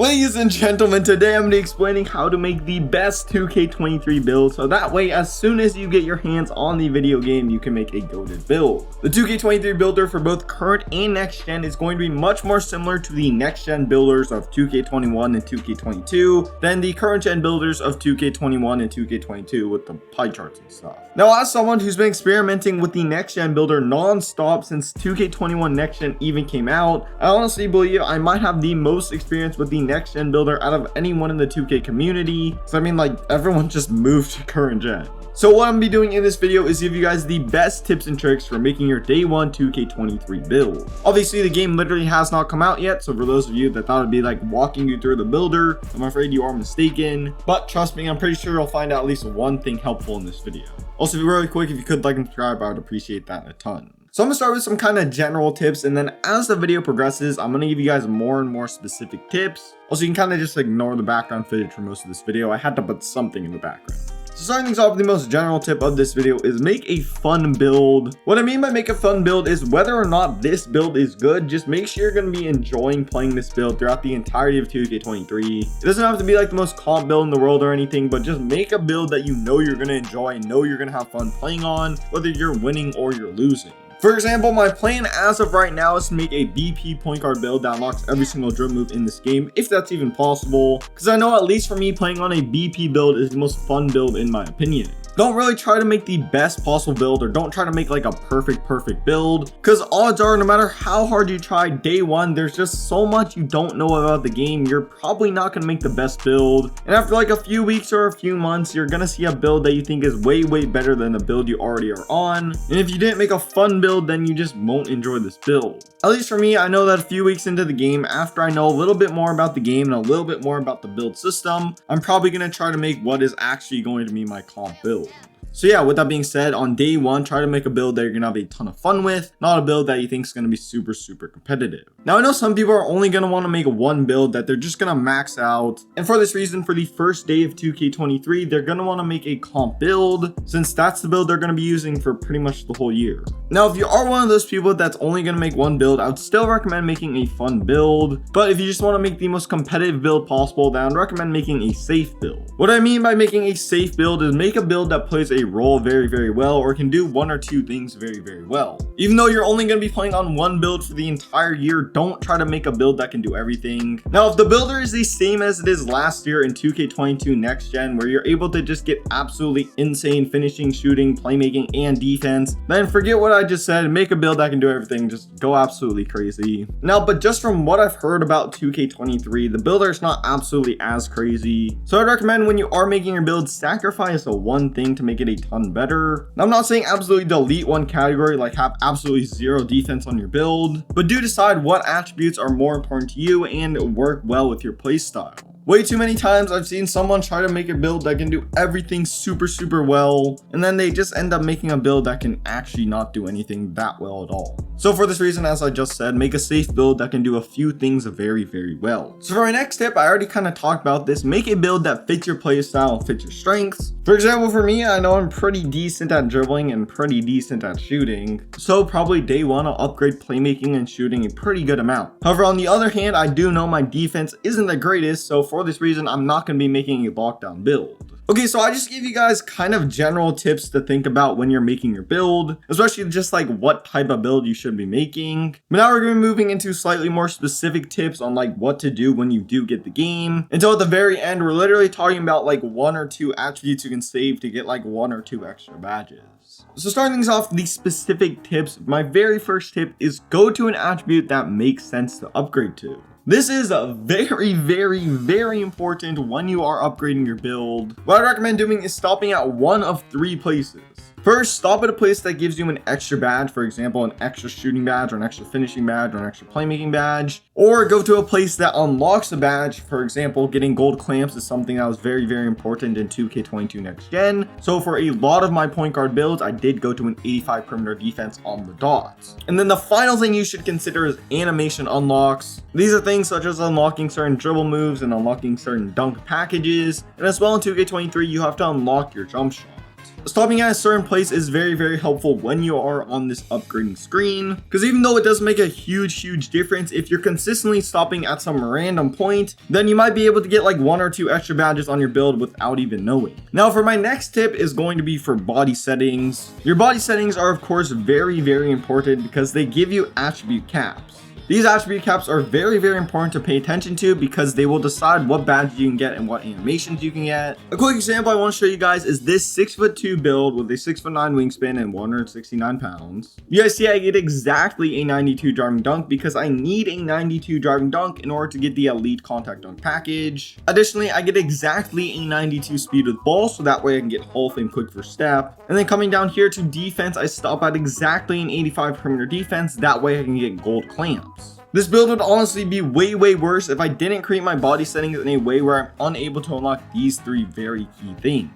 Ladies and gentlemen, today I'm going to be explaining how to make the best 2K23 build, so that way as soon as you get your hands on the video game, you can make a goated build. The 2K23 builder for both current and next gen is going to be much more similar to the next gen builders of 2K21 and 2K22 than the current gen builders of 2K21 and 2K22 with the pie charts and stuff. Now, as someone who's been experimenting with the next gen builder non-stop since 2K21 next gen even came out, I honestly believe I might have the most experience with the next gen builder out of anyone in the 2K community. So I mean, like, everyone just moved to current gen. So what I'm gonna be doing in this video is give you guys the best tips and tricks for making your day one 2K23 build. Obviously the game literally has not come out yet, so for those of you that thought it'd be like walking you through the builder, I'm afraid you are mistaken. But trust me, I'm pretty sure you'll find out at least one thing helpful in this video. Also, really quick, if you could like and subscribe, I would appreciate that a ton. So I'm gonna start with some kind of general tips, and then as the video progresses, I'm gonna give you guys more and more specific tips. Also, you can kind of just ignore the background footage for most of this video. I had to put something in the background. So starting things off, the most general tip of this video is make a fun build. What I mean by make a fun build is whether or not this build is good, just make sure you're going to be enjoying playing this build throughout the entirety of 2K23. It doesn't have to be like the most comp build in the world or anything, but just make a build that you know you're going to enjoy and know you're going to have fun playing on, whether you're winning or you're losing. For example, my plan as of right now is to make a BP point guard build that unlocks every single dribble move in this game, if that's even possible, because I know at least for me, playing on a BP build is the most fun build in my opinion. Don't really try to make the best possible build, or don't try to make like a perfect build, because odds are no matter how hard you try day one, there's just so much you don't know about the game, you're probably not going to make the best build. And after like a few weeks or a few months, you're going to see a build that you think is way better than the build you already are on. And if you didn't make a fun build, then you just won't enjoy this build. At least for me, I know that a few weeks into the game, after I know a little bit more about the game and a little bit more about the build system, I'm probably going to try to make what is actually going to be my comp build. So yeah, with that being said, on day one, try to make a build that you're gonna have a ton of fun with, not a build that you think is gonna be super competitive. Now, I know some people are only gonna want to make one build that they're just gonna max out, and for this reason, for the first day of 2K23, they're gonna want to make a comp build, since that's the build they're gonna be using for pretty much the whole year. Now, if you are one of those people that's only gonna make one build, I would still recommend making a fun build, but if you just want to make the most competitive build possible, then I'd recommend making a safe build. What I mean by making a safe build is make a build that plays a role very well, or can do one or two things very well. Even though you're only going to be playing on one build for the entire year, don't try to make a build that can do everything. Now, if the builder is the same as it is last year in 2K22 next gen, where you're able to just get absolutely insane finishing, shooting, playmaking, and defense, then forget what I just said and make a build that can do everything. Just go absolutely crazy. Now, but just from what I've heard about 2K23, the builder is not absolutely as crazy. So I'd recommend when you are making your build, sacrifice a one thing to make it a ton better. Now, I'm not saying absolutely delete one category, like have absolutely zero defense on your build, but do decide what attributes are more important to you and work well with your playstyle. Way too many times I've seen someone try to make a build that can do everything super well, and then they just end up making a build that can actually not do anything that well at all. So for this reason, as I just said, make a safe build that can do a few things very well. So for my next tip, I already kind of talked about this. Make a build that fits your playstyle and fits your strengths. For example, for me, I know I'm pretty decent at dribbling and pretty decent at shooting, so probably day one I'll upgrade playmaking and shooting a pretty good amount. However, on the other hand, I do know my defense isn't the greatest, so for this reason, I'm not going to be making a lockdown build. Okay, so I just gave you guys kind of general tips to think about when you're making your build, especially just like what type of build you should be making. But now we're going to be moving into slightly more specific tips on like what to do when you do get the game. Until at the very end, we're literally talking about like one or two attributes you can save to get like one or two extra badges. So starting things off, the specific tips, my very first tip is go to an attribute that makes sense to upgrade to. This is very important when you are upgrading your build. What I recommend doing is stopping at one of three places. First, stop at a place that gives you an extra badge, for example, an extra shooting badge, or an extra finishing badge, or an extra playmaking badge. Or go to a place that unlocks a badge. For example, getting gold clamps is something that was very important in 2K22 next gen. So for a lot of my point guard builds, I did go to an 85 perimeter defense on the dot. And then the final thing you should consider is animation unlocks. These are things such as unlocking certain dribble moves and unlocking certain dunk packages. And as well in 2K23, you have to unlock your jump shot. Stopping at a certain place is very helpful when you are on this upgrading screen, because even though it does make a huge difference, if you're consistently stopping at some random point, then you might be able to get like 1 or 2 extra badges on your build without even knowing. Now for my next tip is going to be for body settings. Your body settings are of course very important because they give you attribute caps. These attribute caps are very important to pay attention to because they will decide what badges you can get and what animations you can get. A quick example I want to show you guys is this 6'2" build with a 6'9" wingspan and 169 pounds. You guys see I get exactly a 92 driving dunk because I need a 92 driving dunk in order to get the elite contact dunk package. Additionally, I get exactly a 92 speed with ball, so that way I can get Hall of Fame quick first step. And then coming down here to defense, I stop at exactly an 85 perimeter defense, that way I can get gold clamps. This build would honestly be way worse if I didn't create my body settings in a way where I'm unable to unlock these 3 very key things.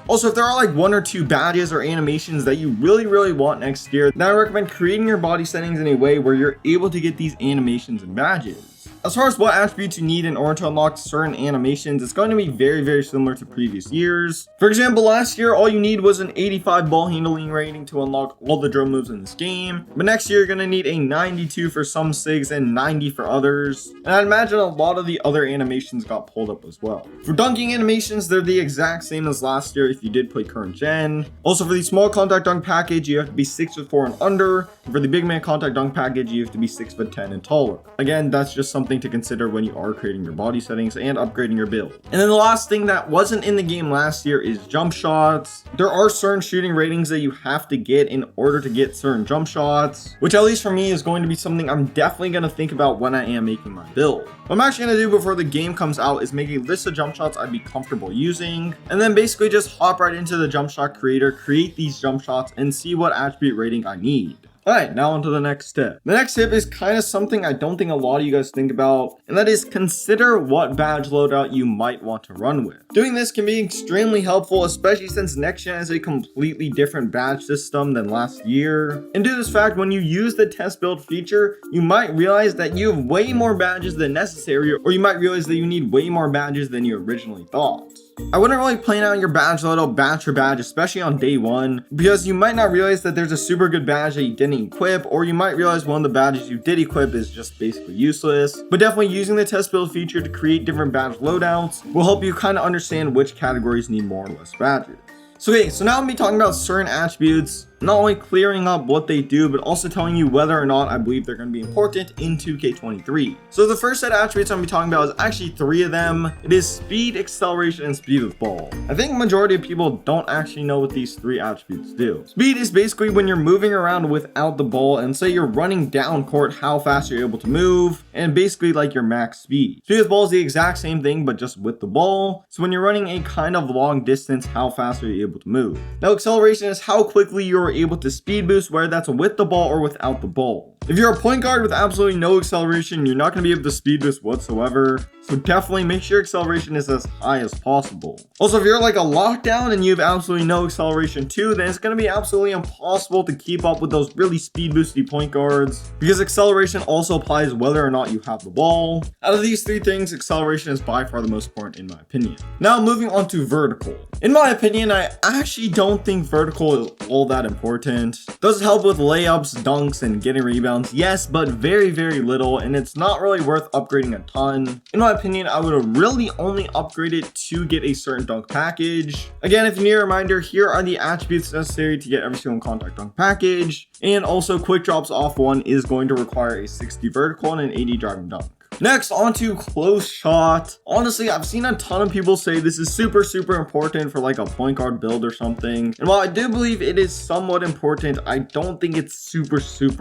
Also, if there are like 1 or 2 badges or animations that you really want next year, then I recommend creating your body settings in a way where you're able to get these animations and badges. As far as what attributes you need in order to unlock certain animations, it's going to be very similar to previous years. For example, last year, all you need was an 85 ball handling rating to unlock all the drill moves in this game. But next year, you're going to need a 92 for some SIGs and 90 for others. And I'd imagine a lot of the other animations got pulled up as well. For dunking animations, they're the exact same as last year if you did play current gen. Also, for the small contact dunk package, you have to be 6'4" and under. And for the big man contact dunk package, you have to be 6'10" and taller. Again, that's just something to consider when you are creating your body settings and upgrading your build. And then the last thing that wasn't in the game last year is jump shots. There are certain shooting ratings that you have to get in order to get certain jump shots, which at least for me is going to be something I'm definitely going to think about when I am making my build. What I'm actually going to do before the game comes out is make a list of jump shots I'd be comfortable using, and then basically just hop right into the jump shot creator, create these jump shots, and see what attribute rating I need. Alright, now on to the next tip. The next tip is kind of something I don't think a lot of you guys think about, and that is consider what badge loadout you might want to run with. Doing this can be extremely helpful, especially since next gen has a completely different badge system than last year. And due to this fact, when you use the test build feature, you might realize that you have way more badges than necessary, or you might realize that you need way more badges than you originally thought. I wouldn't really plan out your badge loadout badge for badge, especially on day 1, because you might not realize that there's a super good badge that you didn't equip, or you might realize one of the badges you did equip is just basically useless. But definitely using the test build feature to create different badge loadouts will help you kind of understand which categories need more or less badges. So now I'm going to be talking about certain attributes, not only clearing up what they do, but also telling you whether or not I believe they're going to be important in 2K23. So the first set of attributes I'm going to be talking about is actually 3 of them. It is speed, acceleration, and speed with ball. I think majority of people don't actually know what these 3 attributes do. Speed is basically when you're moving around without the ball, and say you're running down court, how fast you're able to move, and basically like your max speed. Speed with ball is the exact same thing, but just with the ball. So when you're running a kind of long distance, how fast are you able to move? Now acceleration is how quickly you're able to speed boost, whether that's with the ball or without the ball. If you're a point guard with absolutely no acceleration, you're not going to be able to speed boost whatsoever. So definitely make sure acceleration is as high as possible. Also, if you're like a lockdown and you have absolutely no acceleration too, then it's going to be absolutely impossible to keep up with those really speed boosty point guards, because acceleration also applies whether or not you have the ball. Out of these 3 things, acceleration is by far the most important in my opinion. Now moving on to vertical. In my opinion, I actually don't think vertical is all that important. Does it help with layups, dunks, and getting rebounds? Yes, but very little, and it's not really worth upgrading a ton. In my opinion, I would really only upgrade it to get a certain dunk package. Again, if you need a reminder, here are the attributes necessary to get every single contact dunk package, and also quick drops off 1 is going to require a 60 vertical and an 80 driving dunk. Next, on to close shot. Honestly, I've seen a ton of people say this is super important for like a point guard build or something. And while I do believe it is somewhat important, I don't think it's super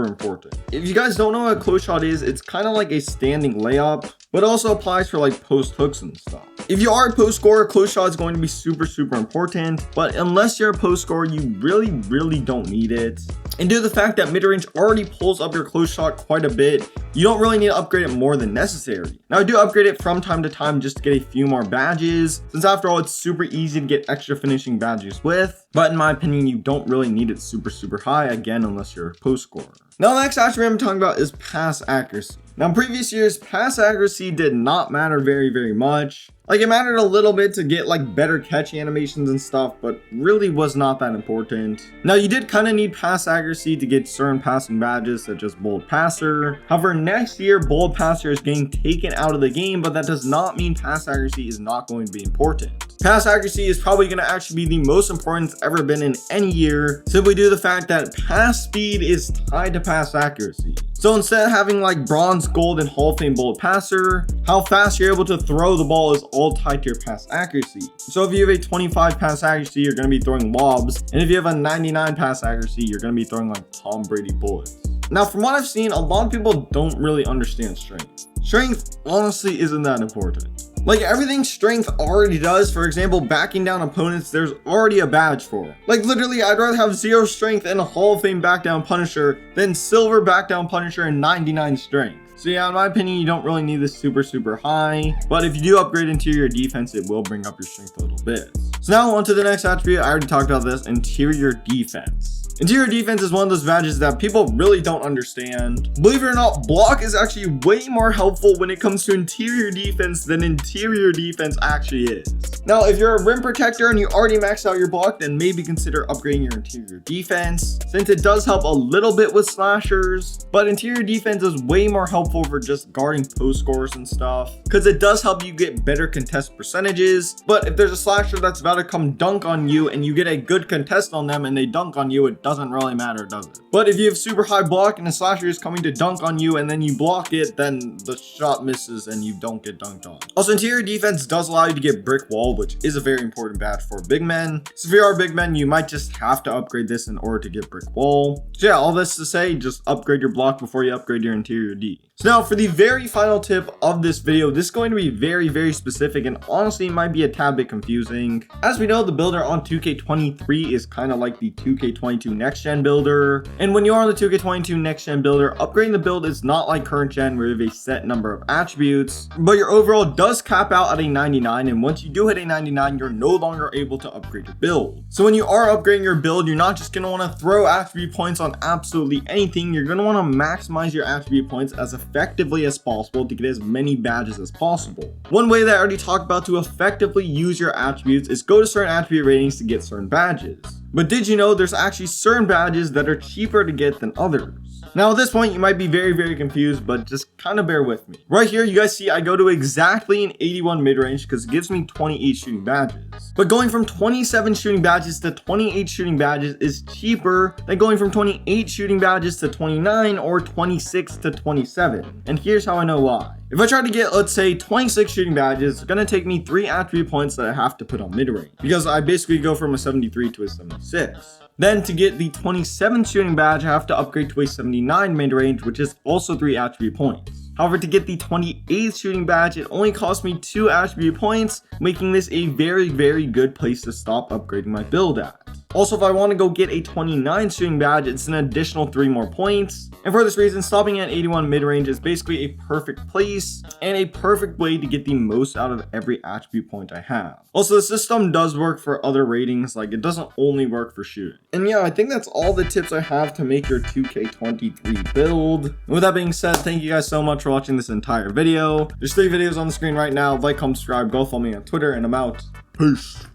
important. If you guys don't know what a close shot is, it's kind of like a standing layup, but also applies for like post hooks and stuff. If you are a post scorer, close shot is going to be super important, but unless you're a post scorer, you really don't need it. And due to the fact that mid-range already pulls up your close shot quite a bit, you don't really need to upgrade it more than necessary. Now I do upgrade it from time to time just to get a few more badges, since after all it's super easy to get extra finishing badges with. but in my opinion, you don't really need it super high, again, unless you're a post scorer. Now, the next attribute I'm talking about is pass accuracy. Now, in previous years, pass accuracy did not matter very much. Like, it mattered a little bit to get like better catch animations and stuff, but really was not that important. Now, you did kind of need pass accuracy to get certain passing badges such as bold passer. However, next year, bold passer is getting taken out of the game, but that does not mean pass accuracy is not going to be important. Pass accuracy is probably going to actually be the most important it's ever been in any year, simply due to the fact that pass speed is tied to pass accuracy. So instead of having like bronze, gold, and Hall of Fame bold passer, how fast you're able to throw the ball is all tied to your pass accuracy. So if you have a 25 pass accuracy, you're going to be throwing lobs, and if you have a 99 pass accuracy, you're going to be throwing like Tom Brady bullets. Now, from what I've seen, a lot of people don't really understand strength. Strength honestly isn't that important. Like, everything strength already does, for example, backing down opponents, there's already a badge for. Like, literally, I'd rather have 0 strength and a Hall of Fame back down Punisher than silver back down Punisher and 99 strength. So yeah, in my opinion, you don't really need this super high, but if you do upgrade interior defense, it will bring up your strength a little bit. So now on to the next attribute. I already talked about this, interior defense. Interior defense is one of those badges that people really don't understand. Believe it or not, block is actually way more helpful when it comes to interior defense than interior defense actually is. Now, if you're a rim protector and you already maxed out your block, then maybe consider upgrading your interior defense, since it does help a little bit with slashers, but interior defense is way more helpful for just guarding post scores and stuff, because it does help you get better contest percentages. But if there's a slasher that's about to come dunk on you and you get a good contest on them and they dunk on you, it doesn't really matter, does it? But if you have super high block and a slasher is coming to dunk on you and then you block it, then the shot misses and you don't get dunked on. Also, interior defense does allow you to get brick wall, which is a very important badge for big men. So if you are a big man, you might just have to upgrade this in order to get brick wall. So yeah, all this to say, just upgrade your block before you upgrade your interior D. So now for the very final tip of this video, this is going to be very specific and honestly might be a tad bit confusing. As we know, the builder on 2K23 is kind of like the 2K22 next gen builder. And when you are on the 2K22 next gen builder, upgrading the build is not like current gen where you have a set number of attributes, but your overall does cap out at a 99. And once you do hit a 99, you're no longer able to upgrade your build. So when you are upgrading your build, you're not just going to want to throw attribute points on absolutely anything. You're going to want to maximize your attribute points as effectively as possible to get as many badges as possible. One way that I already talked about to effectively use your attributes is go to certain attribute ratings to get certain badges. But did you know there's actually certain badges that are cheaper to get than others? Now at this point you might be very confused, but just kind of bear with me. Right here you guys see I go to exactly an 81 mid-range because it gives me 28 shooting badges. But going from 27 shooting badges to 28 shooting badges is cheaper than going from 28 shooting badges to 29 or 26 to 27. And here's how I know why. If I try to get, let's say, 26 shooting badges, it's going to take me 3 attribute points that I have to put on mid-range, because I basically go from a 73 to a 76. Then to get the 27 shooting badge, I have to upgrade to a 79 mid-range, which is also 3 attribute points. However, to get the 28th shooting badge, it only cost me 2 attribute points, making this a very good place to stop upgrading my build at. Also, if I want to go get a 29 shooting badge, it's an additional 3 more points. And for this reason, stopping at 81 mid-range is basically a perfect place and a perfect way to get the most out of every attribute point I have. Also, the system does work for other ratings, like it doesn't only work for shooting. And yeah, I think that's all the tips I have to make your 2K23 build. And with that being said, thank you guys so much for watching this entire video. There's 3 videos on the screen right now. Like, comment, subscribe, go follow me on Twitter, and I'm out. Peace.